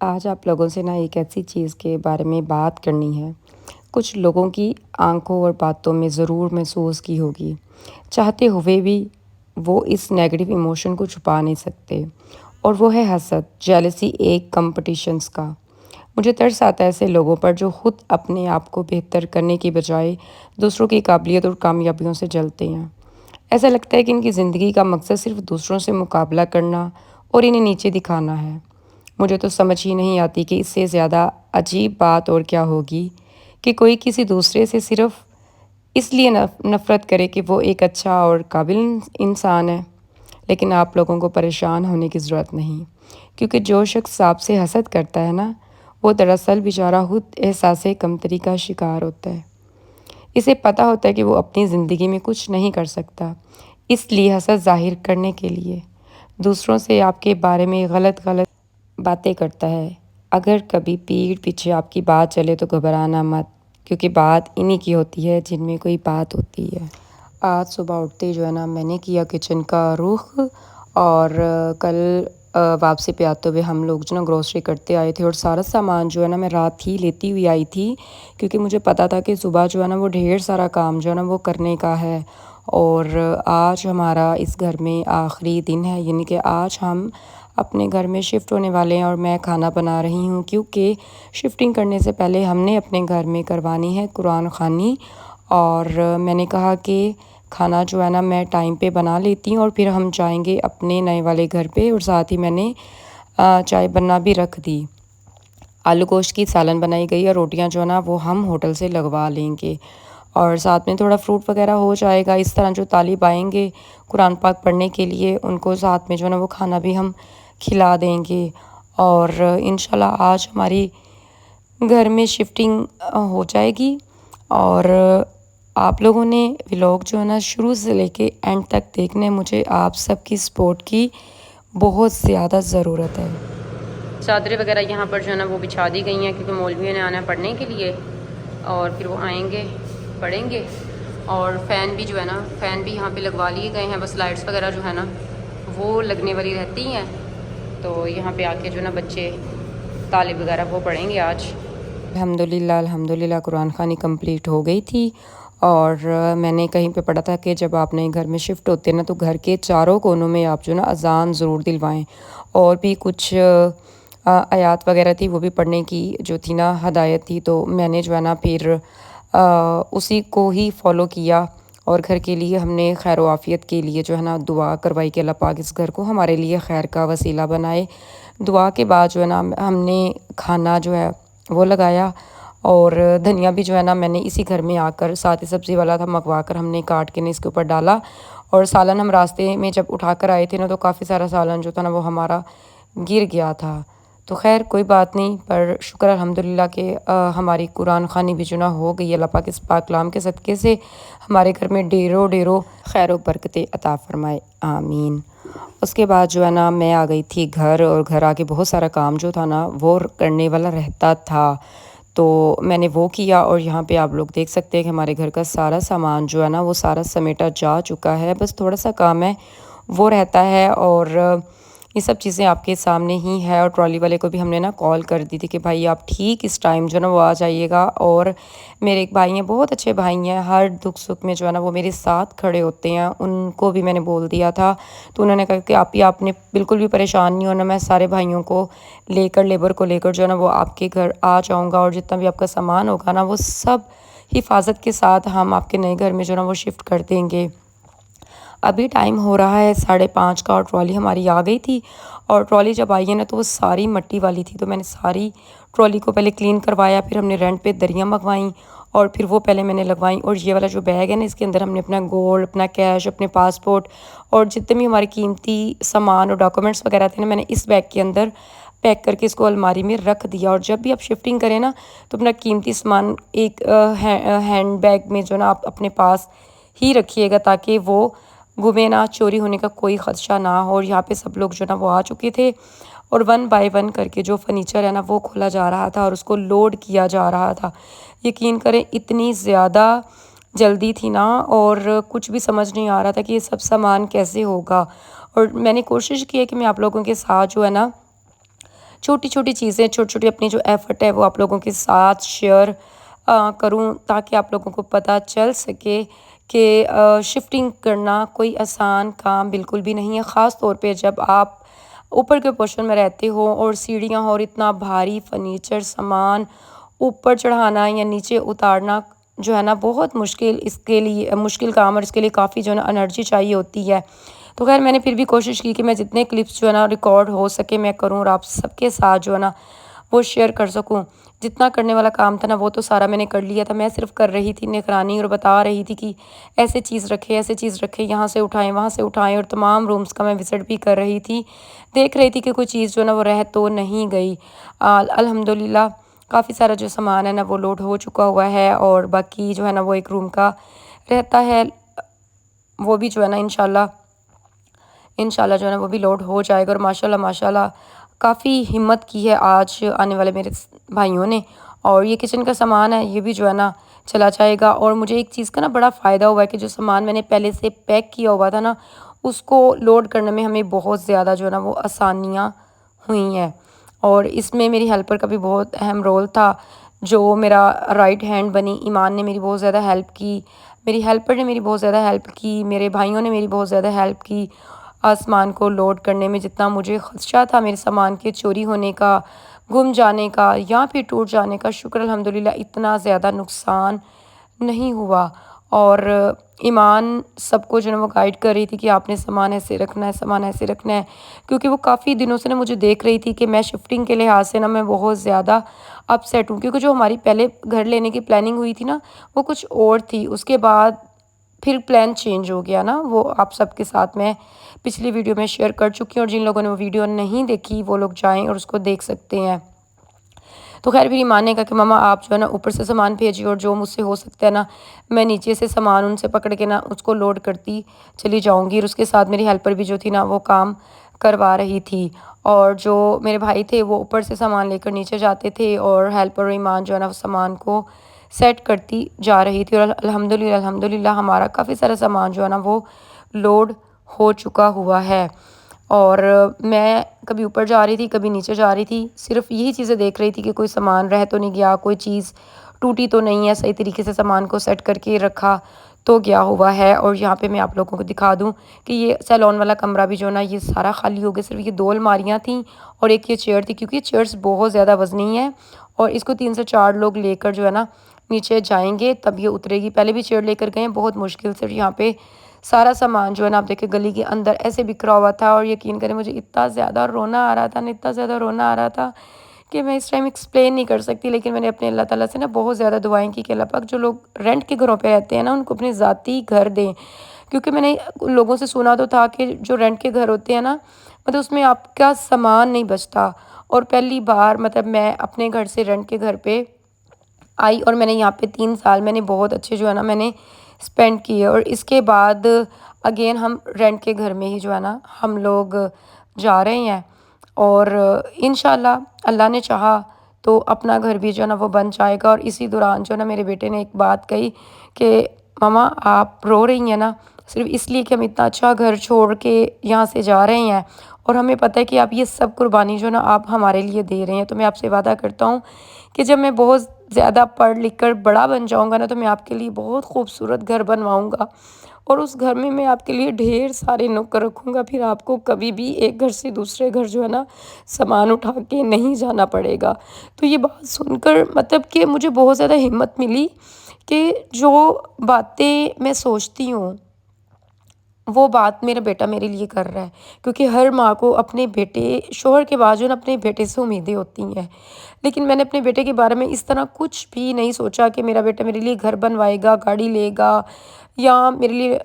آج آپ لوگوں سے ایک ایسی چیز کے بارے میں بات کرنی ہے۔ کچھ لوگوں کی آنکھوں اور باتوں میں ضرور محسوس کی ہوگی، چاہتے ہوئے بھی وہ اس نیگیٹو ایموشن کو چھپا نہیں سکتے، اور وہ ہے حسد، جیلسی، ایک کمپٹیشنز کا۔ مجھے ترس آتا ہے ایسے لوگوں پر جو خود اپنے آپ کو بہتر کرنے کی بجائے دوسروں کی قابلیت اور کامیابیوں سے جلتے ہیں۔ ایسا لگتا ہے کہ ان کی زندگی کا مقصد صرف دوسروں سے مقابلہ کرنا اور انہیں نیچے دکھانا ہے۔ مجھے تو سمجھ ہی نہیں آتی کہ اس سے زیادہ عجیب بات اور کیا ہوگی کہ کوئی کسی دوسرے سے صرف اس لیے نفرت کرے کہ وہ ایک اچھا اور قابل انسان ہے۔ لیکن آپ لوگوں کو پریشان ہونے کی ضرورت نہیں، کیونکہ جو شخص آپ سے حسد کرتا ہے وہ دراصل بیچارہ خود احساس کمتری کا شکار ہوتا ہے۔ اسے پتہ ہوتا ہے کہ وہ اپنی زندگی میں کچھ نہیں کر سکتا، اس لیے حسد ظاہر کرنے کے لیے دوسروں سے آپ کے بارے میں غلط باتیں کرتا ہے۔ اگر کبھی پیٹھ پیچھے آپ کی بات چلے تو گھبرانا مت، کیونکہ بات انہی کی ہوتی ہے جن میں کوئی بات ہوتی ہے۔ آج صبح اٹھتے میں نے کیا کچن کا رخ، اور کل واپسی پہ آتے ہوئے ہم لوگ گروسری کرتے آئے تھے، اور سارا سامان میں رات ہی لیتی ہوئی آئی تھی، کیونکہ مجھے پتا تھا کہ صبح وہ ڈھیر سارا کام وہ کرنے کا ہے۔ اور آج ہمارا اس گھر میں آخری دن ہے، یعنی کہ آج ہم اپنے گھر میں شفٹ ہونے والے ہیں، اور میں کھانا بنا رہی ہوں، کیونکہ شفٹنگ کرنے سے پہلے ہم نے اپنے گھر میں کروانی ہے قرآن خوانی۔ اور میں نے کہا کہ کھانا میں ٹائم پہ بنا لیتی ہوں، اور پھر ہم جائیں گے اپنے نئے والے گھر پہ، اور ساتھ ہی میں نے چائے بننا بھی رکھ دی۔ آلو گوشت کی سالن بنائی گئی، اور روٹیاں وہ ہم ہوٹل سے لگوا لیں گے، اور ساتھ میں تھوڑا فروٹ وغیرہ ہو جائے گا۔ اس طرح جو طالب آئیں گے قرآن پاک پڑھنے کے لیے، ان کو ساتھ میں وہ کھانا بھی ہم کھلا دیں گے۔ اور انشاءاللہ آج ہماری گھر میں شفٹنگ ہو جائے گی، اور آپ لوگوں نے ولاگ شروع سے لے کے اینڈ تک دیکھنے، مجھے آپ سب کی سپورٹ کی بہت زیادہ ضرورت ہے۔ چادریں وغیرہ یہاں پر وہ بچھا دی گئی ہیں، کیونکہ مولویوں نے آنا ہے پڑھنے کے لیے، اور پھر وہ آئیں گے پڑھیں گے۔ اور فین بھی فین بھی یہاں پہ لگوا لیے گئے ہیں، بس لائٹس وغیرہ وہ لگنے والی رہتی ہیں، تو یہاں پہ آ کے بچے طالب وغیرہ وہ پڑھیں گے آج۔ الحمدللہ قرآن خوانی کمپلیٹ ہو گئی تھی، اور میں نے کہیں پہ پڑھا تھا کہ جب آپ نئے گھر میں شفٹ ہوتے ہیں تو گھر کے چاروں کونوں میں آپ اذان ضرور دلوائیں، اور بھی کچھ آیات وغیرہ تھی وہ بھی پڑھنے کی جو تھی ہدایت تھی، تو میں نے پھر اسی کو ہی فالو کیا، اور گھر کے لیے ہم نے خیر و عافیت کے لیے دعا کروائی کہ اللہ پاک اس گھر کو ہمارے لیے خیر کا وسیلہ بنائے۔ دعا کے بعد ہم نے کھانا وہ لگایا، اور دھنیا بھی میں نے اسی گھر میں آ کر، ساتھ ہی سبزی والا تھا منگوا کر ہم نے کاٹ کے اس کے اوپر ڈالا۔ اور سالن ہم راستے میں جب اٹھا کر آئے تھے تو کافی سارا سالن جو تھا وہ ہمارا گر گیا تھا، تو خیر کوئی بات نہیں، پر شکر الحمدللہ کہ ہماری قرآن خوانی بھی ہو گئی۔ اللہ پاک اس پاک کلام کے صدقے سے ہمارے گھر میں ڈیروں خیر و برکتیں عطا فرمائے، آمین۔ اس کے بعد میں آ گئی تھی گھر، اور گھر آ کے بہت سارا کام جو تھا وہ کرنے والا رہتا تھا، تو میں نے وہ کیا۔ اور یہاں پہ آپ لوگ دیکھ سکتے ہیں کہ ہمارے گھر کا سارا سامان وہ سارا سمیٹا جا چکا ہے، بس تھوڑا سا کام ہے وہ رہتا ہے، اور یہ سب چیزیں آپ کے سامنے ہی ہے۔ اور ٹرالی والے کو بھی ہم نے کال کر دی تھی کہ بھائی آپ ٹھیک اس ٹائم وہ آ جائیے گا۔ اور میرے ایک بھائی ہیں، بہت اچھے بھائی ہیں، ہر دکھ سکھ میں وہ میرے ساتھ کھڑے ہوتے ہیں، ان کو بھی میں نے بول دیا تھا، تو انہوں نے کہا کہ آپ نے بالکل بھی پریشان نہیں ہونا، میں سارے بھائیوں کو لے کر، لیبر کو لے کر وہ آپ کے گھر آ جاؤں گا، اور جتنا بھی آپ کا سامان ہوگا وہ سب حفاظت کے ساتھ ہم آپ کے نئے گھر میں وہ شفٹ کر دیں گے۔ ابھی ٹائم ہو رہا ہے 5:30 کا، اور ٹرالی ہماری آ گئی تھی، اور ٹرالی جب آئی ہے تو وہ ساری مٹی والی تھی، تو میں نے ساری ٹرالی کو پہلے کلین کروایا، پھر ہم نے رینٹ پہ دریاں منگوائیں، اور پھر وہ پہلے میں نے لگوائیں۔ اور یہ والا جو بیگ ہے اس کے اندر ہم نے اپنا گولڈ، اپنا کیش، اپنے پاسپورٹ، اور جتنے بھی ہمارے قیمتی سامان اور ڈاکومنٹس وغیرہ تھے میں نے اس بیگ کے اندر پیک کر کے اس کو الماری میں رکھ دیا۔ اور جب بھی آپ شفٹنگ کریں تو اپنا قیمتی سامان ایک ہینڈ بیگ میں آپ اپنے پاس ہی رکھیے گا، تاکہ وہ گمے نہ، چوری ہونے کا کوئی خدشہ نہ ہو۔ اور یہاں پہ سب لوگ وہ آ چکے تھے، اور 1 بائی 1 کر کے جو فرنیچر ہے وہ کھولا جا رہا تھا، اور اس کو لوڈ کیا جا رہا تھا۔ یقین کریں اتنی زیادہ جلدی تھی اور کچھ بھی سمجھ نہیں آ رہا تھا کہ یہ سب سامان کیسے ہوگا۔ اور میں نے کوشش کی ہے کہ میں آپ لوگوں کے ساتھ چھوٹی چھوٹی چیزیں، چھوٹی چھوٹی اپنی جو ایفرٹ ہے وہ آپ لوگوں کے ساتھ شیئر کروں، تاکہ آپ لوگوں کو پتہ چل سکے کہ شفٹنگ کرنا کوئی آسان کام بالکل بھی نہیں ہے، خاص طور پہ جب آپ اوپر کے پورشن میں رہتے ہو اور سیڑھیاں اور اتنا بھاری فرنیچر سامان اوپر چڑھانا یا نیچے اتارنا جو ہے نا بہت مشکل، اس کے لیے مشکل کام، اور اس کے لیے کافی جو ہے نا انرجی چاہیے ہوتی ہے۔ تو خیر میں نے پھر بھی کوشش کی کہ میں جتنے کلپس جو ہے نا ریکارڈ ہو سکے میں کروں، اور آپ سب کے ساتھ جو ہے نا وہ شیئر کر سکوں۔ جتنا کرنے والا کام تھا نا وہ تو سارا میں نے کر لیا تھا، میں صرف کر رہی تھی نگرانی اور بتا رہی تھی کہ ایسے چیز رکھے، ایسے چیز رکھے، یہاں سے اٹھائیں وہاں سے اٹھائیں، اور تمام رومز کا میں وزٹ بھی کر رہی تھی، دیکھ رہی تھی کہ کوئی چیز جو ہے نا وہ رہ تو نہیں گئی۔ الحمدللہ کافی سارا جو سامان ہے نا وہ لوڈ ہو چکا ہوا ہے، اور باقی جو ہے نا وہ ایک روم کا رہتا ہے، وہ بھی جو ہے نا انشاءاللہ جو ہے نا وہ بھی لوڈ ہو جائے گا۔ اور ماشاءاللہ کافی ہمت کی ہے آج آنے والے میرے بھائیوں نے، اور یہ کچن کا سامان ہے یہ بھی جو ہے نا چلا جائے گا۔ اور مجھے ایک چیز کا نا بڑا فائدہ ہوا ہے کہ جو سامان میں نے پہلے سے پیک کیا ہوا تھا نا اس کو لوڈ کرنے میں ہمیں بہت زیادہ جو ہے نا وہ آسانیاں ہوئی ہیں، اور اس میں میری ہیلپر کا بھی بہت اہم رول تھا، جو میرا رائٹ ہینڈ بنی ایمان نے میری بہت زیادہ ہیلپ کی، میری ہیلپر نے میری بہت زیادہ ہیلپ کی، میرے بھائیوں نے میری بہت زیادہ ہیلپ کی سامان کو لوڈ کرنے میں۔ جتنا مجھے خدشہ تھا میرے سامان کے چوری ہونے کا، گم جانے کا یا پھر ٹوٹ جانے کا، شکر الحمدللہ اتنا زیادہ نقصان نہیں ہوا۔ اور ایمان سب کو جو ہے وہ گائیڈ کر رہی تھی کہ آپ نے سامان ایسے رکھنا ہے، سامان ایسے رکھنا ہے، کیونکہ وہ کافی دنوں سے نا مجھے دیکھ رہی تھی کہ میں شفٹنگ کے لحاظ سے نا میں بہت زیادہ اپسیٹ ہوں، کیونکہ جو ہماری پہلے گھر لینے کی پلاننگ ہوئی تھی نا وہ کچھ اور تھی، اس کے بعد پھر پلان چینج ہو گیا نا، وہ آپ سب کے ساتھ میں پچھلی ویڈیو میں شیئر کر چکی ہوں، اور جن لوگوں نے وہ ویڈیو نہیں دیکھی وہ لوگ جائیں اور اس کو دیکھ سکتے ہیں۔ تو خیر پھر ایمان نے کہا کہ ماما آپ جو ہے نا اوپر سے سامان بھیجیے، اور جو مجھ سے ہو سکتا ہے نا میں نیچے سے سامان ان سے پکڑ کے نا اس کو لوڈ کرتی چلی جاؤں گی، اور اس کے ساتھ میری ہیلپر بھی جو تھی نا وہ کام کروا رہی تھی، اور جو میرے بھائی تھے وہ اوپر سے سامان لے کر نیچے جاتے تھے، اور ہیلپر اور ایمان جو ہے نا وہ سامان کو سیٹ کرتی جا رہی تھی، اور الحمدللہ ہمارا کافی سارا سامان جو ہے نا وہ لوڈ ہو چکا ہوا ہے۔ اور میں کبھی اوپر جا رہی تھی کبھی نیچے جا رہی تھی، صرف یہی چیزیں دیکھ رہی تھی کہ کوئی سامان رہ تو نہیں گیا، کوئی چیز ٹوٹی تو نہیں ہے، صحیح طریقے سے سامان کو سیٹ کر کے رکھا تو گیا ہوا ہے۔ اور یہاں پہ میں آپ لوگوں کو دکھا دوں کہ یہ سیلون والا کمرہ بھی جو ہے نا یہ سارا خالی ہو گیا، صرف یہ 2 الماریاں تھیں اور ایک یہ چیئر تھی، کیونکہ یہ چیئرز بہت زیادہ وزنی ہیں اور اس کو 3 سے 4 لوگ لے کر جو ہے نا نیچے جائیں گے تب یہ اترے گی۔ پہلے بھی چیئر لے کر گئے ہیں بہت مشکل سے، یہاں پہ سارا سامان جو ہے نا آپ دیکھیں گلی کے اندر ایسے بکھرا ہوا تھا، اور یقین کریں مجھے اتنا زیادہ رونا آ رہا تھا اتنا زیادہ رونا آ رہا تھا کہ میں اس ٹائم ایکسپلین نہیں کر سکتی۔ لیکن میں نے اپنے اللہ تعالیٰ سے نا بہت زیادہ دعائیں کی کہ اللہ پاک جو لوگ رینٹ کے گھروں پہ رہتے ہیں نا ان کو اپنے ذاتی گھر دیں، کیونکہ میں نے لوگوں سے سنا تو تھا کہ جو رینٹ کے گھر ہوتے ہیں نا مطلب اس میں آپ کا سامان نہیں بچتا، اور پہلی بار مطلب میں اپنے گھر سے رینٹ کے گھر پہ آئی، اور میں نے یہاں پہ 3 سال میں نے بہت اچھے جو ہے نا میں نے اسپینڈ کیے، اور اس کے بعد اگین ہم رینٹ کے گھر میں ہی جو ہے نا ہم لوگ جا رہے ہیں، اور انشاءاللہ اللہ نے چاہا تو اپنا گھر بھی جو ہے نا وہ بن جائے گا۔ اور اسی دوران جو ہے نا میرے بیٹے نے ایک بات کہی کہ ماما آپ رو رہی ہیں نا صرف اس لیے کہ ہم اتنا اچھا گھر چھوڑ کے یہاں سے جا رہے ہیں، اور ہمیں پتہ ہے کہ آپ یہ سب قربانی جو ہے نا آپ ہمارے لیے دے رہے ہیں، تو میں آپ سے وعدہ کرتا ہوں کہ جب میں بہت زیادہ پڑھ لکھ کر بڑا بن جاؤں گا نا تو میں آپ کے لیے بہت خوبصورت گھر بنواؤں گا، اور اس گھر میں آپ کے لیے ڈھیر سارے نوکر رکھوں گا، پھر آپ کو کبھی بھی ایک گھر سے دوسرے گھر جو ہے نا سامان اٹھا کے نہیں جانا پڑے گا۔ تو یہ بات سن کر مطلب کہ مجھے بہت زیادہ ہمت ملی کہ جو باتیں میں سوچتی ہوں وہ بات میرا بیٹا میرے لیے کر رہا ہے، کیونکہ ہر ماں کو اپنے بیٹے شوہر کے بعد جو ہے نا اپنے بیٹے سے امیدیں ہوتی ہیں، لیکن میں نے اپنے بیٹے کے بارے میں اس طرح کچھ بھی نہیں سوچا کہ میرا بیٹا میرے لیے گھر بنوائے گا، گاڑی لے گا یا میرے لیے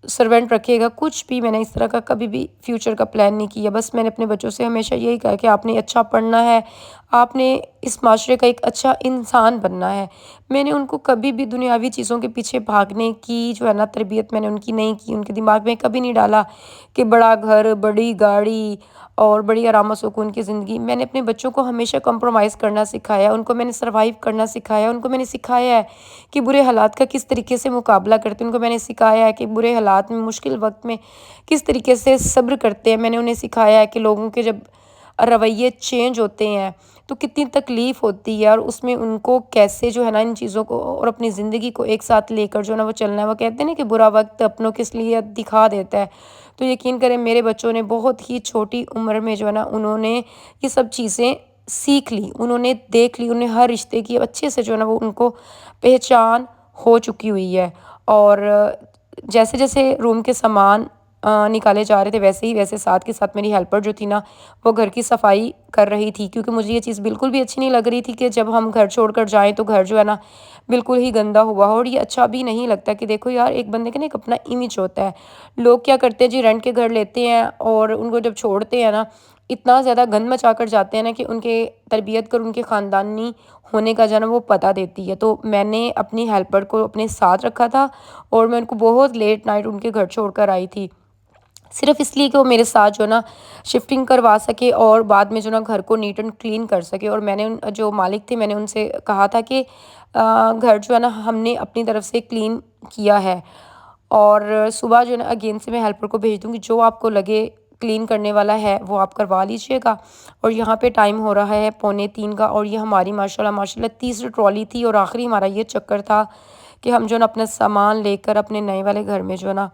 سرونٹ رکھے گا، کچھ بھی میں نے اس طرح کا کبھی بھی فیوچر کا پلان نہیں کیا۔ بس میں نے اپنے بچوں سے ہمیشہ یہی کہا کہ آپ نے اچھا پڑھنا ہے، آپ نے اس معاشرے کا ایک اچھا انسان بننا ہے۔ میں نے ان کو کبھی بھی دنیاوی چیزوں کے پیچھے بھاگنے کی جو ہے نا تربیت میں نے ان کی نہیں کی، ان کے دماغ میں کبھی نہیں ڈالا کہ بڑا گھر، بڑی گاڑی اور بڑی آرام و سکون کی زندگی۔ میں نے اپنے بچوں کو ہمیشہ کمپرومائز کرنا سکھایا، ان کو میں نے سروائیو کرنا سکھایا، ان کو میں نے سکھایا ہے کہ برے حالات کا کس طریقے سے مقابلہ کرتے ہیں، ان کو میں نے سکھایا ہے کہ برے حالات میں مشکل وقت میں کس طریقے سے صبر کرتے ہیں، میں نے انہیں سکھایا ہے کہ لوگوں کے جب رویے چینج ہوتے ہیں تو کتنی تکلیف ہوتی ہے، اور اس میں ان کو کیسے جو ہے نا ان چیزوں کو اور اپنی زندگی کو ایک ساتھ لے کر جو ہے نا وہ چلنا ہے۔ وہ کہتے ہیں نا کہ برا وقت اپنوں کس لیے دکھا دیتا ہے، تو یقین کریں میرے بچوں نے بہت ہی چھوٹی عمر میں جو ہے نا انہوں نے یہ سب چیزیں سیکھ لی، انہوں نے دیکھ لی، انہیں ہر رشتے کی اچھے سے جو ہے نا وہ ان کو پہچان ہو چکی ہوئی ہے۔ اور جیسے جیسے روم کے سامان نکالے جا رہے تھے ویسے ساتھ کے ساتھ میری ہیلپر جو تھی نا وہ گھر کی صفائی کر رہی تھی، کیونکہ مجھے یہ چیز بالکل بھی اچھی نہیں لگ رہی تھی کہ جب ہم گھر چھوڑ کر جائیں تو گھر جو ہے نا بالکل ہی گندا ہوا ہو، اور یہ اچھا بھی نہیں لگتا کہ دیکھو یار ایک بندے کا نا ایک اپنا امیج ہوتا ہے۔ لوگ کیا کرتے ہیں جی، رینٹ کے گھر لیتے ہیں اور ان کو جب چھوڑتے ہیں نا اتنا زیادہ گند مچا کر جاتے ہیں نا کہ ان کے تربیت کر ان کے خاندانی ہونے کا جو ہے نا وہ پتہ دیتی ہے۔ تو میں نے اپنی ہیلپر کو اپنے ساتھ رکھا تھا اور میں ان کو بہت لیٹ نائٹ ان کے گھر چھوڑ کر آئی تھی، صرف اس لیے کہ وہ میرے ساتھ جو ہے نا شفٹنگ کروا سکے اور بعد میں جو ہے نا گھر کو نیٹ اینڈ کلین کر سکے۔ اور میں نے جو مالک تھے میں نے ان سے کہا تھا کہ گھر جو ہے نا ہم نے اپنی طرف سے کلین کیا ہے، اور صبح جو ہے نا اگین سے میں ہیلپر کو بھیج دوں گی، جو آپ کو لگے کلین کرنے والا ہے وہ آپ کروا لیجئے گا۔ اور یہاں پہ ٹائم ہو رہا ہے 2:45 کا، اور یہ ہماری ماشاءاللہ تیسری ٹرالی تھی، اور آخری ہمارا یہ چکر تھا کہ ہم جو ہے نا اپنا سامان لے کر اپنے نئے والے گھر میں جو ہے نا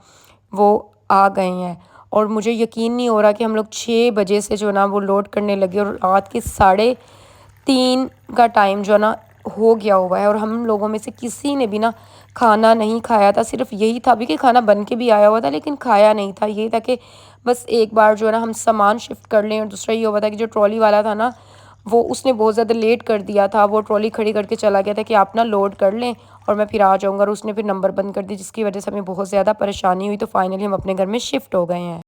وہ آ گئے ہیں۔ اور مجھے یقین نہیں ہو رہا کہ ہم لوگ 6 بجے سے جو ہے نا وہ لوڈ کرنے لگے، اور رات کے 3:30 کا ٹائم جو ہے نا ہو گیا ہوا ہے، اور ہم لوگوں میں سے کسی نے بھی نا کھانا نہیں کھایا تھا۔ صرف یہی تھا بھی کہ کھانا بن کے بھی آیا ہوا تھا لیکن کھایا نہیں تھا، یہی تھا کہ بس ایک بار جو ہے نا ہم سامان شفٹ کر لیں۔ اور دوسرا یہ ہوا تھا کہ جو ٹرالی والا تھا نا وہ اس نے بہت زیادہ لیٹ کر دیا تھا، وہ ٹرالی کھڑی کر کے چلا گیا تھا کہ آپ نا لوڈ کر لیں اور میں پھر آ جاؤں گا، اور اس نے پھر نمبر بند کر دی جس کی وجہ سے ہمیں بہت زیادہ پریشانی ہوئی۔ تو فائنلی ہم اپنے گھر میں شفٹ ہو گئے ہیں۔